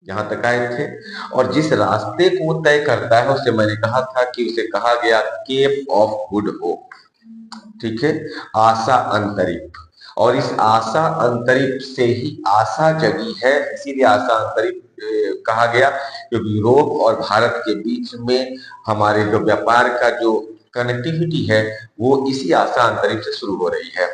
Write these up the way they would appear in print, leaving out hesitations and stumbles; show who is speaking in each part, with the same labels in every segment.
Speaker 1: यहाँ तक आए थे। और जिस रास्ते को वो तय करता है उसे मैंने कहा था कि उसे कहा गया केप ऑफ गुड होप। ठीक है, आशा अंतरिप। और इस आशा अंतरिप से ही आशा जगी है, इसीलिए आशा अंतरिप कहा गया, क्योंकि यूरोप और भारत के बीच में हमारे जो व्यापार का जो कनेक्टिविटी है वो इसी आशा अंतरिप से शुरू हो रही है।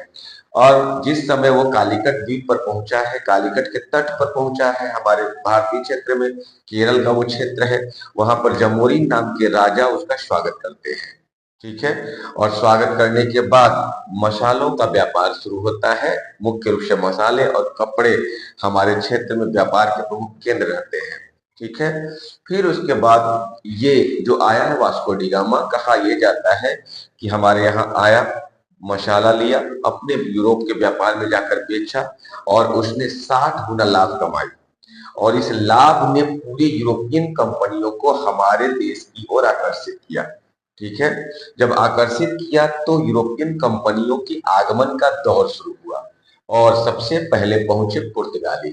Speaker 1: और जिस समय वो कालीकट द्वीप पर पहुंचा है, कालीकट के तट पर पहुंचा है हमारे भारतीय क्षेत्र में, केरल का वो क्षेत्र है, वहां पर जमोरिन नाम के राजा उसका स्वागत करते हैं। ठीक है, और स्वागत करने के बाद मसालों का व्यापार शुरू होता है। मुख्य रूप से मसाले और कपड़े हमारे क्षेत्र में व्यापार के प्रमुख केंद्र रहते हैं। ठीक है, फिर उसके बाद ये जो आया है वास्को डी गामा, कहा यह जाता है कि हमारे यहाँ आया, मसाला लिया, अपने यूरोप के व्यापार में जाकर बेचा और उसने 60 गुना लाभ कमाई। और इस लाभ ने पूरी यूरोपियन कंपनियों को हमारे देश की ओर आकर्षित किया। ठीक है, जब आकर्षित किया तो यूरोपियन कंपनियों के आगमन का दौर शुरू हुआ और सबसे पहले पहुंचे पुर्तगाली।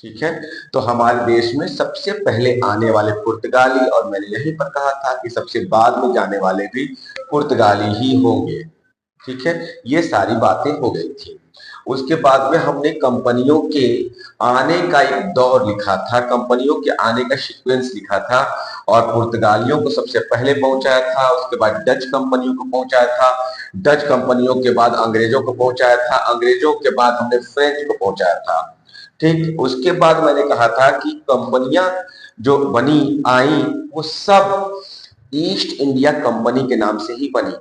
Speaker 1: ठीक है, तो हमारे देश में सबसे पहले आने वाले पुर्तगाली, और मैंने यहीं पर कहा था कि सबसे बाद में जाने वाले भी पुर्तगाली ही होंगे। ठीक है, ये सारी बातें हो गई थी। उसके बाद में हमने कंपनियों के आने का एक दौर लिखा था, कंपनियों के आने का सीक्वेंस लिखा था। और पुर्तगालियों को सबसे पहले पहुंचाया था, उसके बाद डच कंपनियों को पहुंचाया था, डच कंपनियों के बाद अंग्रेजों को पहुंचाया था, अंग्रेजों के बाद हमने फ्रेंच को पहुंचाया था। ठीक, उसके बाद मैंने कहा था कि कंपनियां जो बनी आई वो सब ईस्ट इंडिया कंपनी के नाम से ही बनी।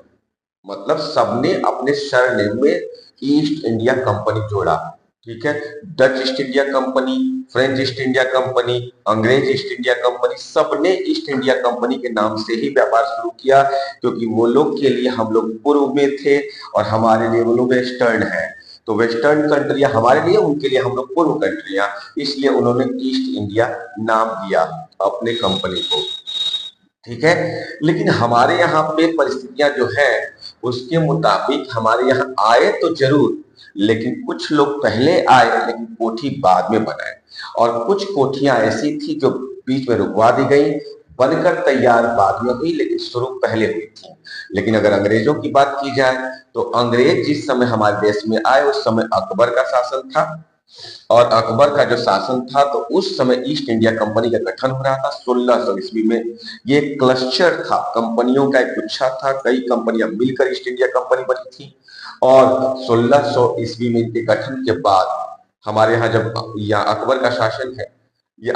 Speaker 1: मतलब सबने अपने सरनेम में ईस्ट इंडिया कंपनी जोड़ा। ठीक है, Dutch east India company, French east India company, अंग्रेज ईस्ट इंडिया कंपनी, सबने ईस्ट इंडिया कंपनी के नाम से ही व्यापार शुरू किया, क्योंकि वो लोग के लिए हम लोग पूर्व में थे और हमारे लिए वो लोग वेस्टर्न है। तो वेस्टर्न कंट्रियां हमारे लिए, उनके लिए हम लोग पूर्व कंट्रियां, इसलिए उन्होंने ईस्ट इंडिया नाम दिया अपने कंपनी को। ठीक है, लेकिन हमारे यहाँ पे परिस्थितियां जो है उसके मुताबिक हमारे यहाँ आए तो जरूर, लेकिन कुछ लोग पहले आए लेकिन कोठी बाद में बनाए। और कुछ कोठियां ऐसी थी जो बीच में रुकवा दी गई, बनकर तैयार बाद में हुई लेकिन शुरू पहले हुई थी। लेकिन अगर अंग्रेजों की बात की जाए तो अंग्रेज जिस समय हमारे देश में आए उस समय अकबर का शासन था। और अकबर का जो शासन था तो उस समय ईस्ट इंडिया कंपनी का गठन हो रहा था 1600 ईस्वी में। ये क्लस्टर था, कंपनियों का एक गुच्छा था, कई कंपनियां मिलकर ईस्ट इंडिया कंपनी बनी थी। और 1600 ईस्वी में इनके गठन के बाद हमारे यहाँ जब यहाँ अकबर का शासन है, ये